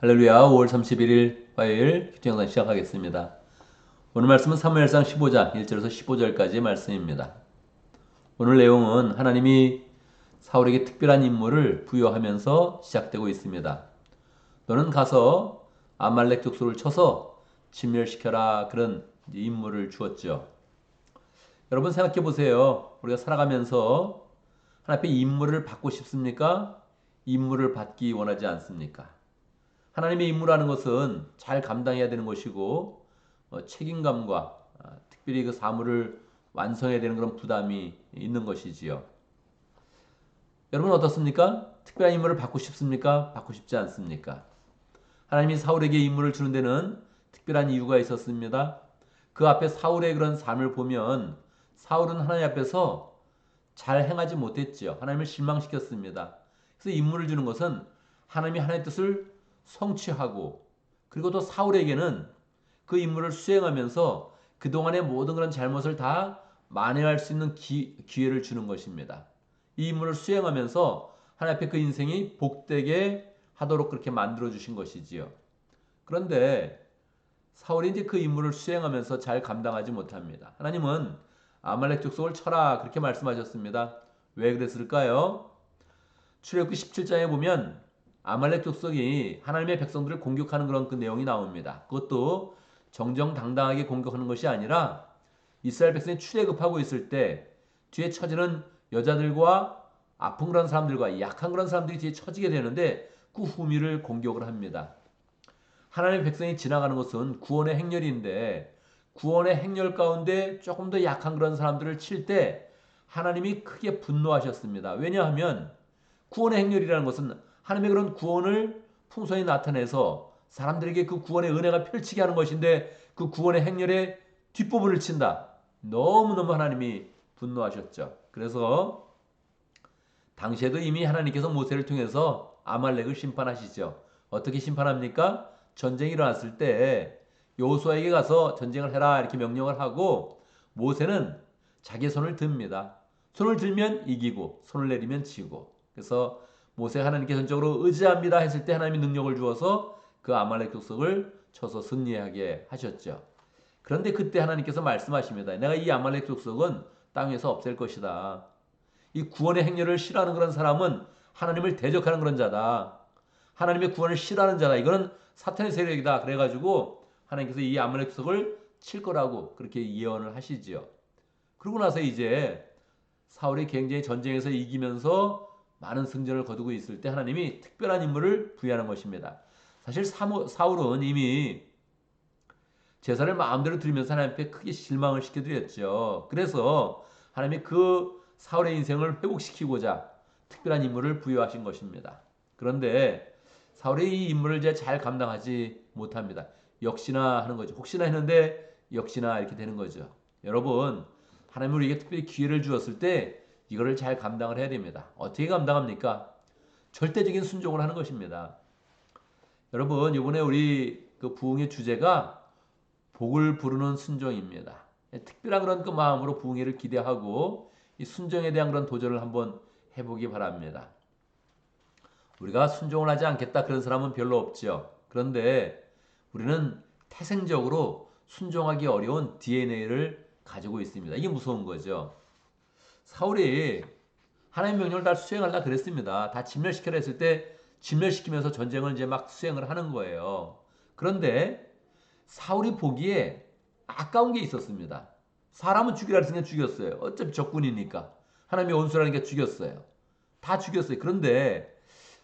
할렐루야. 5월 31일 화요일 기도영상 시작하겠습니다. 오늘 말씀은 사무엘상 15장 1절에서 15절까지의 말씀입니다. 오늘 내용은 하나님이 사울에게 특별한 임무를 부여하면서 시작되고 있습니다. 너는 가서 아말렉 족속을 쳐서 진멸시켜라, 그런 임무를 주었죠. 여러분 생각해 보세요. 우리가 살아가면서 하나님 앞에 임무를 받고 싶습니까? 임무를 받기 원하지 않습니까? 하나님의 임무라는 것은 잘 감당해야 되는 것이고 책임감과 특별히 그 사물을 완성해야 되는 그런 부담이 있는 것이지요. 여러분 어떻습니까? 특별한 임무를 받고 싶습니까? 받고 싶지 않습니까? 하나님이 사울에게 임무를 주는 데는 특별한 이유가 있었습니다. 그 앞에 사울의 그런 삶을 보면 사울은 하나님 앞에서 잘 행하지 못했지요. 하나님을 실망시켰습니다. 그래서 임무를 주는 것은 하나님이 하나님의 뜻을 성취하고, 그리고 또 사울에게는 그 임무를 수행하면서 그동안의 모든 그런 잘못을 다 만회할 수 있는 기회를 주는 것입니다. 이 임무를 수행하면서 하나님 앞에 그 인생이 복되게 하도록 그렇게 만들어 주신 것이지요. 그런데 사울이 이제 그 임무를 수행하면서 잘 감당하지 못합니다. 하나님은 아말렉 족속을 쳐라, 그렇게 말씀하셨습니다. 왜 그랬을까요? 출애굽기 17장에 보면 아말렉 족속이 하나님의 백성들을 공격하는 그런 그 내용이 나옵니다. 그것도 정정당당하게 공격하는 것이 아니라 이스라엘 백성이 출애굽하고 있을 때 뒤에 처지는 여자들과 아픈 그런 사람들과 약한 그런 사람들이 뒤에 처지게 되는데 그 후미를 공격을 합니다. 하나님의 백성이 지나가는 것은 구원의 행렬인데 구원의 행렬 가운데 조금 더 약한 그런 사람들을 칠 때 하나님이 크게 분노하셨습니다. 왜냐하면 구원의 행렬이라는 것은 하나님의 그런 구원을 풍성히 나타내서 사람들에게 그 구원의 은혜가 펼치게 하는 것인데 그 구원의 행렬의 뒷부분을 친다. 너무너무 하나님이 분노하셨죠. 그래서 당시에도 이미 하나님께서 모세를 통해서 아말렉을 심판하시죠. 어떻게 심판합니까? 전쟁이 일어났을 때 여호수아에게 가서 전쟁을 해라, 이렇게 명령을 하고 모세는 자기의 손을 듭니다. 손을 들면 이기고 손을 내리면 지고. 그래서 모세가 하나님께 전적으로 의지합니다 했을 때 하나님이 능력을 주어서 그 아말렉 족속을 쳐서 승리하게 하셨죠. 그런데 그때 하나님께서 말씀하십니다. 내가 이 아말렉 족속은 땅에서 없앨 것이다. 이 구원의 행렬을 싫어하는 그런 사람은 하나님을 대적하는 그런 자다. 하나님의 구원을 싫어하는 자다. 이거는 사탄의 세력이다. 그래가지고 하나님께서 이 아말렉 족속을 칠 거라고 그렇게 예언을 하시지요. 그러고 나서 이제 사울이 굉장히 전쟁에서 이기면서 많은 승전을 거두고 있을 때 하나님이 특별한 임무를 부여하는 것입니다. 사실 사울은 이미 제사를 마음대로 드리면서 하나님 앞에 크게 실망을 시켜드렸죠. 그래서 하나님이 그 사울의 인생을 회복시키고자 특별한 임무를 부여하신 것입니다. 그런데 사울이 이 임무를 이제 잘 감당하지 못합니다. 역시나 하는 거죠. 혹시나 했는데 역시나 이렇게 되는 거죠. 여러분, 하나님은 우리에게 특별히 기회를 주었을 때 이거를 잘 감당을 해야 됩니다. 어떻게 감당합니까? 절대적인 순종을 하는 것입니다. 여러분, 이번에 우리 그 부흥의 주제가 복을 부르는 순종입니다. 특별한 그런 그 마음으로 부흥회를 기대하고 이 순종에 대한 그런 도전을 한번 해보기 바랍니다. 우리가 순종을 하지 않겠다 그런 사람은 별로 없죠. 그런데 우리는 태생적으로 순종하기 어려운 DNA를 가지고 있습니다. 이게 무서운 거죠. 사울이 하나님의 명령을 다 수행하려 그랬습니다. 다 진멸시켜라 했을 때 진멸시키면서 전쟁을 이제 막 수행을 하는 거예요. 그런데 사울이 보기에 아까운 게 있었습니다. 사람은 죽이라 했으니까 죽였어요. 어차피 적군이니까. 하나님의 원수라니까 죽였어요. 다 죽였어요. 그런데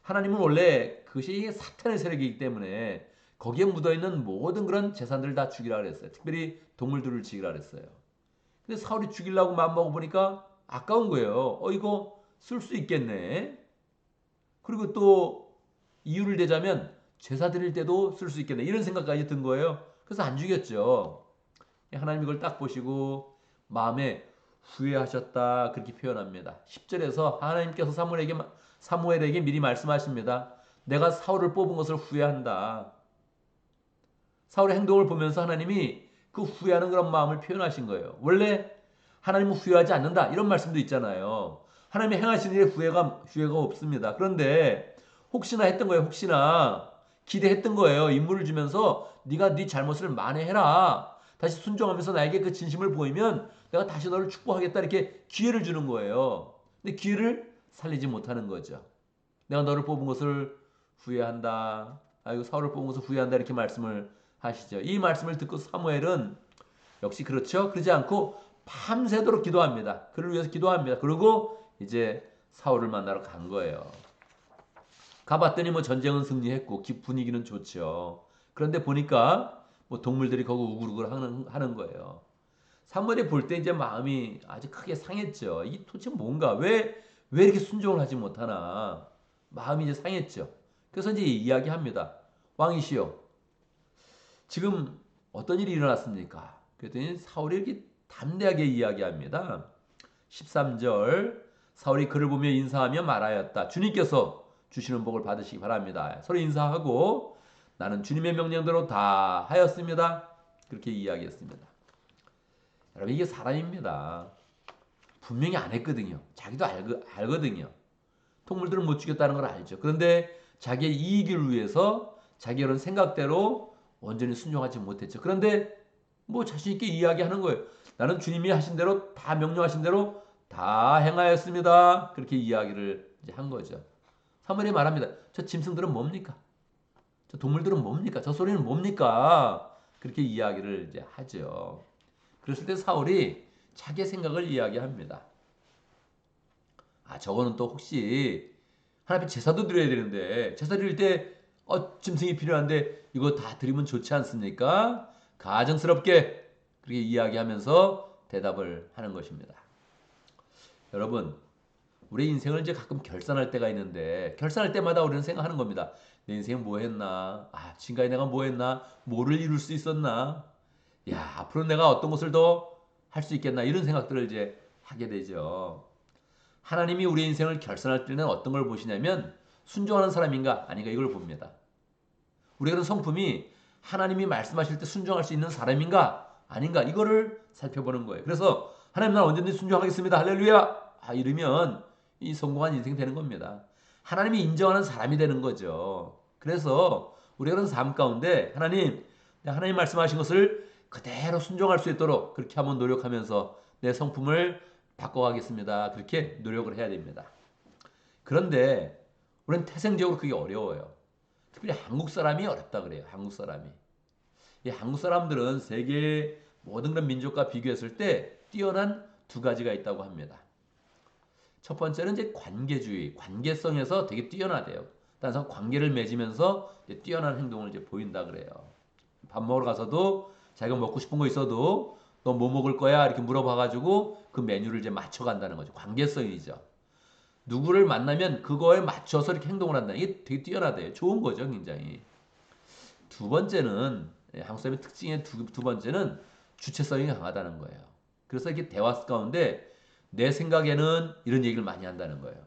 하나님은 원래 그것이 사탄의 세력이기 때문에 거기에 묻어있는 모든 그런 재산들을 다 죽이라 그랬어요. 특별히 동물들을 죽이라 그랬어요. 근데 사울이 죽이려고 마음먹어 보니까 아까운 거예요. 이거 쓸 수 있겠네. 그리고 또 이유를 대자면 제사 드릴 때도 쓸 수 있겠네. 이런 생각까지 든 거예요. 그래서 안 죽였죠. 하나님 이걸 딱 보시고 마음에 후회하셨다, 그렇게 표현합니다. 10절에서 하나님께서 사무엘에게 미리 말씀하십니다. 내가 사울을 뽑은 것을 후회한다. 사울의 행동을 보면서 하나님이 그 후회하는 그런 마음을 표현하신 거예요. 원래 하나님은 후회하지 않는다, 이런 말씀도 있잖아요. 하나님이 행하신 일에 후회가 없습니다. 그런데 혹시나 했던 거예요. 혹시나 기대했던 거예요. 임무를 주면서 네가 네 잘못을 만회해라. 다시 순종하면서 나에게 그 진심을 보이면 내가 다시 너를 축복하겠다. 이렇게 기회를 주는 거예요. 근데 기회를 살리지 못하는 거죠. 내가 너를 뽑은 것을 후회한다. 아이고 사울을 뽑은 것을 후회한다. 이렇게 말씀을 하시죠. 이 말씀을 듣고 사무엘은 역시 그렇죠. 그러지 않고 밤새도록 기도합니다. 그를 위해서 기도합니다. 그리고 이제 사울을 만나러 간 거예요. 가봤더니 뭐 전쟁은 승리했고 분위기는 좋죠. 그런데 보니까 뭐 동물들이 거기 우글우글 하는 거예요. 사무엘이 볼 때 이제 마음이 아주 크게 상했죠. 이게 도대체 뭔가 왜 이렇게 순종을 하지 못하나 마음이 이제 상했죠. 그래서 이제 이야기합니다. 왕이시여, 지금 어떤 일이 일어났습니까? 그랬더니 사울이 이렇게 담대하게 이야기합니다. 13절 사울이 그를 보며 인사하며 말하였다. 주님께서 주시는 복을 받으시기 바랍니다. 서로 인사하고 나는 주님의 명령대로 다 하였습니다. 그렇게 이야기했습니다. 여러분 이게 사람입니다. 분명히 안 했거든요. 자기도 알거든요. 동물들은 못 죽였다는 걸 알죠. 그런데 자기의 이익을 위해서 자기 이런 생각대로 온전히 순종하지 못했죠. 그런데 뭐 자신 있게 이야기하는 거예요. 나는 주님이 하신 대로 다 명령하신 대로 다 행하였습니다. 그렇게 이야기를 이제 한 거죠. 사무엘이 말합니다. 저 짐승들은 뭡니까? 저 동물들은 뭡니까? 저 소리는 뭡니까? 그렇게 이야기를 이제 하죠. 그랬을 때 사울이 자기의 생각을 이야기합니다. 아, 저거는 또 혹시 하나님 제사도 드려야 되는데 제사 드릴 때 짐승이 필요한데 이거 다 드리면 좋지 않습니까? 가정스럽게 그렇게 이야기하면서 대답을 하는 것입니다. 여러분, 우리 인생을 이제 가끔 결산할 때가 있는데 결산할 때마다 우리는 생각하는 겁니다. 내 인생 뭐 했나? 아, 지금까지 내가 뭐 했나? 뭐를 이룰 수 있었나? 야, 앞으로 내가 어떤 것을 더 할 수 있겠나? 이런 생각들을 이제 하게 되죠. 하나님이 우리 인생을 결산할 때는 어떤 걸 보시냐면 순종하는 사람인가 아닌가 이걸 봅니다. 우리가 그런 성품이 하나님이 말씀하실 때 순종할 수 있는 사람인가 아닌가 이거를 살펴보는 거예요. 그래서 하나님 난 언제든지 순종하겠습니다. 할렐루야. 이러면 이 성공한 인생 되는 겁니다. 하나님이 인정하는 사람이 되는 거죠. 그래서 우리가 그런 삶 가운데 하나님 말씀하신 것을 그대로 순종할 수 있도록 그렇게 한번 노력하면서 내 성품을 바꿔가겠습니다. 그렇게 노력을 해야 됩니다. 그런데 우리는 태생적으로 그게 어려워요. 특별히 한국 사람이 어렵다 그래요. 한국 사람이. 이 한국 사람들은 세계 모든 그런 민족과 비교했을 때 뛰어난 두 가지가 있다고 합니다. 첫 번째는 이제 관계주의, 관계성에서 되게 뛰어나대요. 따라서 관계를 맺으면서 뛰어난 행동을 이제 보인다 그래요. 밥 먹으러 가서도 자기가 먹고 싶은 거 있어도 너 뭐 먹을 거야? 이렇게 물어봐가지고 그 메뉴를 이제 맞춰간다는 거죠. 관계성이죠. 누구를 만나면 그거에 맞춰서 이렇게 행동을 한다. 이게 되게 뛰어나대요. 좋은 거죠, 굉장히. 두 번째는 한국 사람의 특징의 두 번째는 주체성이 강하다는 거예요. 그래서 이렇게 대화 가운데 내 생각에는 이런 얘기를 많이 한다는 거예요.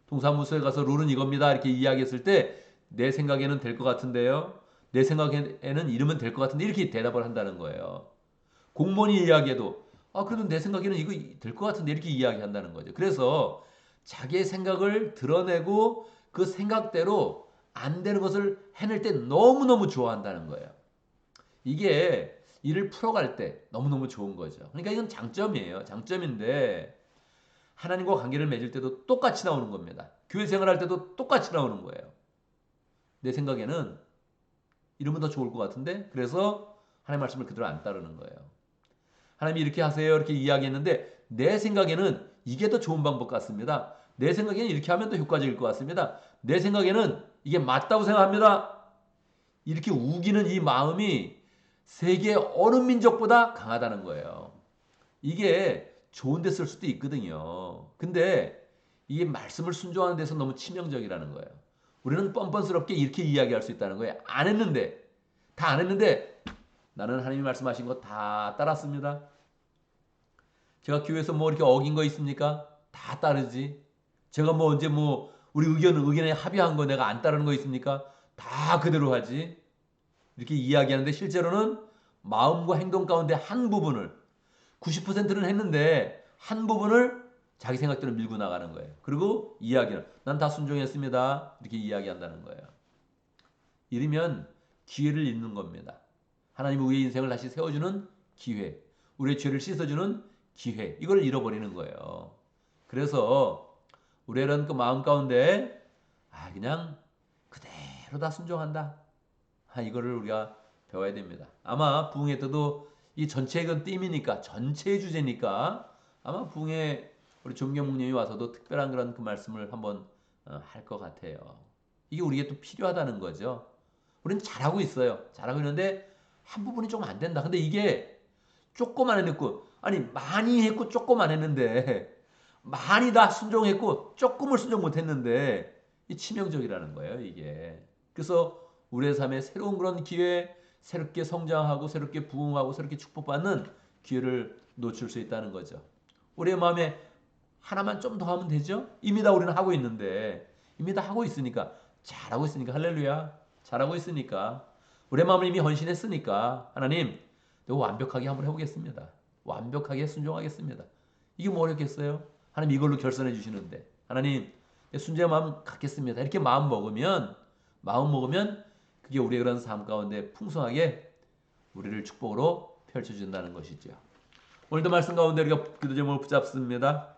동사무소에 가서 룰은 이겁니다. 이렇게 이야기했을 때 내 생각에는 될 것 같은데요. 내 생각에는 이러면 될 것 같은데 이렇게 대답을 한다는 거예요. 공무원이 이야기해도 그래도 내 생각에는 이거 될 것 같은데 이렇게 이야기한다는 거죠. 그래서 자기의 생각을 드러내고 그 생각대로 안 되는 것을 해낼 때 너무너무 좋아한다는 거예요. 이게 일을 풀어갈 때 너무너무 좋은 거죠. 그러니까 이건 장점이에요. 장점인데 하나님과 관계를 맺을 때도 똑같이 나오는 겁니다. 교회 생활할 때도 똑같이 나오는 거예요. 내 생각에는 이러면 더 좋을 것 같은데 그래서 하나님 말씀을 그대로 안 따르는 거예요. 하나님이 이렇게 하세요 이렇게 이야기했는데 내 생각에는 이게 더 좋은 방법 같습니다. 내 생각에는 이렇게 하면 더 효과적일 것 같습니다. 내 생각에는 이게 맞다고 생각합니다. 이렇게 우기는 이 마음이 세계 어느 민족보다 강하다는 거예요. 이게 좋은 데 쓸 수도 있거든요. 근데 이게 말씀을 순종하는 데서 너무 치명적이라는 거예요. 우리는 뻔뻔스럽게 이렇게 이야기할 수 있다는 거예요. 다 안 했는데 나는 하나님이 말씀하신 거 다 따랐습니다. 제가 교회에서 뭐 이렇게 어긴 거 있습니까? 다 따르지. 제가 뭐 언제 우리 의견에 합의한 거 내가 안 따르는 거 있습니까? 다 그대로 하지. 이렇게 이야기하는데 실제로는 마음과 행동 가운데 한 부분을 90%는 했는데 한 부분을 자기 생각대로 밀고 나가는 거예요. 그리고 이야기는 난 다 순종했습니다. 이렇게 이야기한다는 거예요. 이르면 기회를 잇는 겁니다. 하나님 우리의 인생을 다시 세워주는 기회, 우리의 죄를 씻어주는 기회, 이걸 잃어버리는 거예요. 그래서 우리의 이런 그 마음 가운데 그냥 그대로 다 순종한다. 이거를 우리가 배워야 됩니다. 아마 부흥회 때도 이 전체의 그 띠이니까, 전체의 주제니까 아마 부흥회 우리 존경 목님이 와서도 특별한 그런 그 말씀을 한번 할 것 같아요. 이게 우리에게 또 필요하다는 거죠. 우리는 잘하고 있어요. 잘하고 있는데 한 부분이 좀 안 된다. 근데 이게 조금만 해놓고, 아니 많이 했고 조금만 했는데, 많이 다 순종했고 조금을 순종 못했는데 이 치명적이라는 거예요, 이게. 그래서 우리의 삶에 새로운 그런 기회, 새롭게 성장하고 새롭게 부흥하고 새롭게 축복받는 기회를 놓칠 수 있다는 거죠. 우리의 마음에 하나만 좀 더 하면 되죠? 이미 다 우리는 하고 있는데, 이미 다 하고 있으니까, 잘하고 있으니까, 할렐루야, 잘하고 있으니까, 우리의 마음을 이미 헌신했으니까, 하나님, 이거 완벽하게 한번 해보겠습니다. 완벽하게 순종하겠습니다. 이게 뭐 어렵겠어요? 하나님 이걸로 결산해 주시는데, 하나님 순종의 마음 갖겠습니다. 이렇게 마음 먹으면 그게 우리의 그런 삶 가운데 풍성하게 우리를 축복으로 펼쳐준다는 것이죠. 오늘도 말씀 가운데 우리가 기도 제목을 붙잡습니다.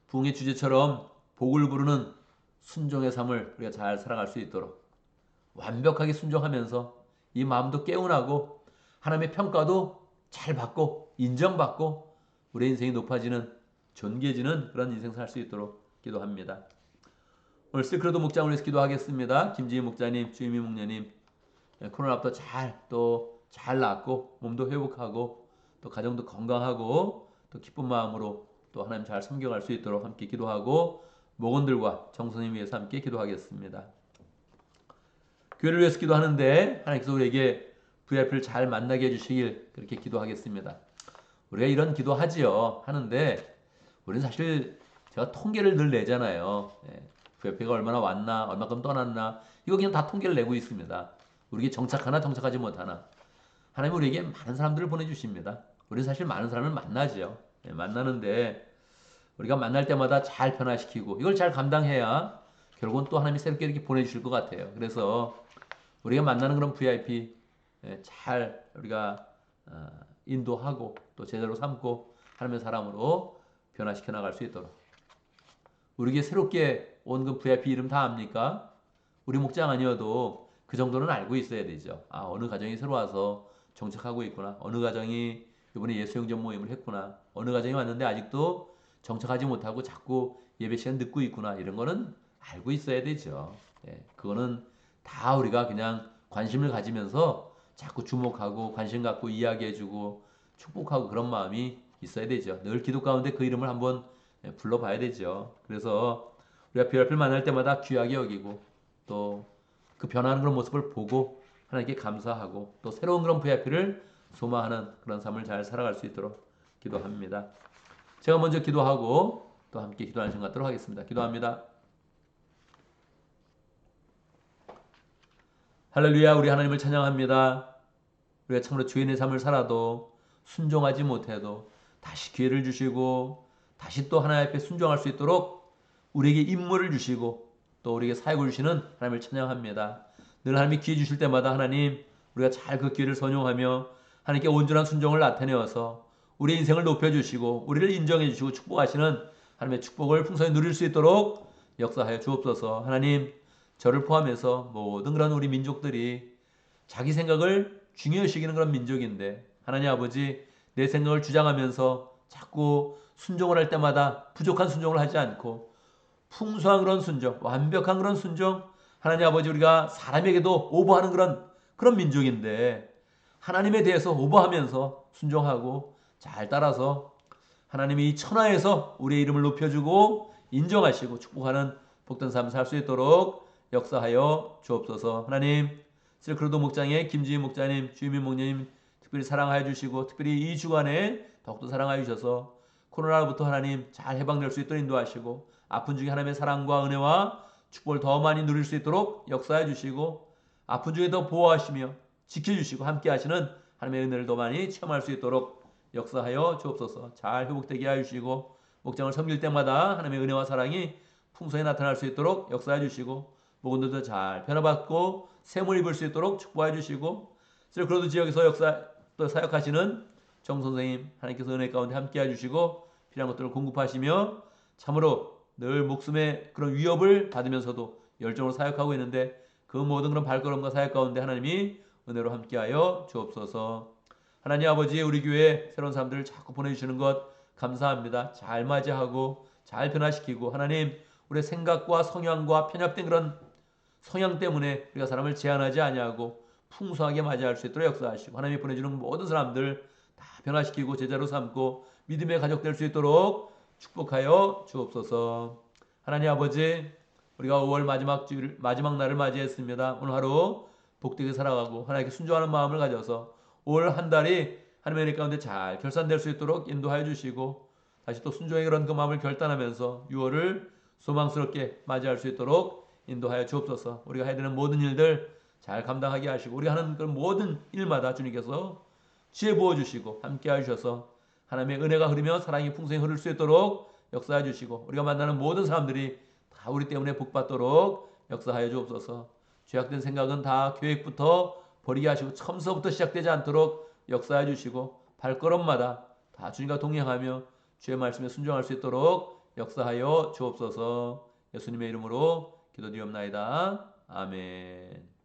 부흥의 주제처럼 복을 부르는 순종의 삶을 우리가 잘 살아갈 수 있도록 완벽하게 순종하면서 이 마음도 개운하고 하나님의 평가도 잘 받고 인정받고 우리 인생이 높아지는, 존귀해지는 그런 인생 살 수 있도록 기도합니다. 오늘 시크로드 목장을 위해서 기도하겠습니다. 김지희 목자님, 주임희 목녀님, 코로나부터 잘 낫고 몸도 회복하고 또 가정도 건강하고 또 기쁜 마음으로 또 하나님 잘 섬겨갈 수 있도록 함께 기도하고 목원들과 정선님 위해서 함께 기도하겠습니다. 교회를 위해서 기도하는데 하나님께서 우리에게 VIP를 잘 만나게 해주시길 그렇게 기도하겠습니다. 우리가 이런 기도하지요. 하는데 우리는 사실 제가 통계를 늘 내잖아요. VIP가 얼마나 왔나, 얼마큼 떠났나, 이거 그냥 다 통계를 내고 있습니다. 우리에게 정착하나 정착하지 못하나. 하나님 우리에게 많은 사람들을 보내주십니다. 우리는 사실 많은 사람을 만나죠. 만나는데 우리가 만날 때마다 잘 변화시키고 이걸 잘 감당해야 결국은 또 하나님이 새롭게 이렇게 보내주실 것 같아요. 그래서 우리가 만나는 그런 VIP 잘 우리가 인도하고 또 제대로 삼고 하나님의 사람으로 변화시켜 나갈 수 있도록. 우리에게 새롭게 온 그 VIP 이름 다 압니까? 우리 목장 아니어도 그 정도는 알고 있어야 되죠. 어느 가정이 새로 와서 정착하고 있구나. 어느 가정이 이번에 예수영전 모임을 했구나. 어느 가정이 왔는데 아직도 정착하지 못하고 자꾸 예배 시간 늦고 있구나. 이런 거는 알고 있어야 되죠. 그거는 다 우리가 그냥 관심을 가지면서 자꾸 주목하고 관심 갖고 이야기해주고 축복하고 그런 마음이 있어야 되죠. 늘 기도 가운데 그 이름을 한번 불러봐야 되죠. 그래서 우리가 VIP를 만날 때마다 귀하게 여기고 또 그 변화하는 그런 모습을 보고 하나님께 감사하고 또 새로운 그런 VIP를 소망하는 그런 삶을 잘 살아갈 수 있도록 기도합니다. 제가 먼저 기도하고 또 함께 기도하는 시간 갖도록 하겠습니다. 기도합니다. 할렐루야, 우리 하나님을 찬양합니다. 우리가 참으로 주인의 삶을 살아도 순종하지 못해도 다시 기회를 주시고 다시 또 하나님 앞에 순종할 수 있도록 우리에게 임무를 주시고 또 우리에게 사역을 주시는 하나님을 찬양합니다. 늘 하나님이 기회 주실 때마다 하나님 우리가 잘 그 기회를 선용하며 하나님께 온전한 순종을 나타내어서 우리 인생을 높여주시고 우리를 인정해 주시고 축복하시는 하나님의 축복을 풍성히 누릴 수 있도록 역사하여 주옵소서. 하나님 저를 포함해서 모든 그런 우리 민족들이 자기 생각을 중요시 여기는 그런 민족인데 하나님 아버지 내 생각을 주장하면서 자꾸 순종을 할 때마다 부족한 순종을 하지 않고 풍성한 그런 순종, 완벽한 그런 순종, 하나님 아버지 우리가 사람에게도 오버하는 그런 민족인데 하나님에 대해서 오버하면서 순종하고 잘 따라서 하나님이 이 천하에서 우리의 이름을 높여주고 인정하시고 축복하는 복된 삶을 살 수 있도록 역사하여 주옵소서. 하나님 실크로드 목장의 김지희 목자님, 주임인 목님 특별히 사랑하여 주시고 특별히 이 주간에 더욱더 사랑하여 주셔서 코로나로부터 하나님 잘 해방될 수 있도록 인도하시고 아픈 중에 하나님의 사랑과 은혜와 축복을 더 많이 누릴 수 있도록 역사해 주시고 아픈 중에 더 보호하시며 지켜주시고 함께 하시는 하나님의 은혜를 더 많이 체험할 수 있도록 역사하여 주옵소서. 잘 회복되게 하여 주시고 목장을 섬길 때마다 하나님의 은혜와 사랑이 풍성히 나타날 수 있도록 역사해 주시고 목원들도 잘 변화받고 샘을 입을 수 있도록 축복해 주시고, 그로드 지역에서 역사 또 사역하시는 정 선생님 하나님께서 은혜 가운데 함께 해주시고 필요한 것들을 공급하시며 참으로 늘 목숨의 그런 위협을 받으면서도 열정으로 사역하고 있는데 그 모든 그런 발걸음과 사역 가운데 하나님이 은혜로 함께하여 주옵소서. 하나님 아버지, 우리 교회 새로운 사람들을 자꾸 보내주시는 것 감사합니다. 잘 맞이하고 잘 변화시키고, 하나님 우리의 생각과 성향과 편협된 그런 성향 때문에 우리가 사람을 제한하지 아니하고 풍성하게 맞이할 수 있도록 역사하시고, 하나님이 보내주는 모든 사람들 다 변화시키고 제자로 삼고 믿음의 가족 될 수 있도록 축복하여 주옵소서. 하나님 아버지, 우리가 5월 마지막 날을 맞이했습니다. 오늘 하루 복되게 살아가고 하나님께 순종하는 마음을 가져서 올 한 달이 하나님의 은혜 가운데 잘 결산될 수 있도록 인도하여 주시고, 다시 또 순종의 그런 그 마음을 결단하면서 6월을 소망스럽게 맞이할 수 있도록 인도하여 주옵소서. 우리가 해야 되는 모든 일들 잘 감당하게 하시고, 우리가 하는 그런 모든 일마다 주님께서 지혜 부어주시고 함께 해주셔서 하나님의 은혜가 흐르며 사랑이 풍성히 흐를 수 있도록 역사해 주시고, 우리가 만나는 모든 사람들이 다 우리 때문에 복받도록 역사하여 주옵소서. 죄악된 생각은 다 계획부터 버리게 하시고 처음서부터 시작되지 않도록 역사해 주시고, 발걸음마다 다 주님과 동행하며 주의 말씀에 순종할 수 있도록 역사하여 주옵소서. 예수님의 이름으로 기도드리옵나이다. 아멘.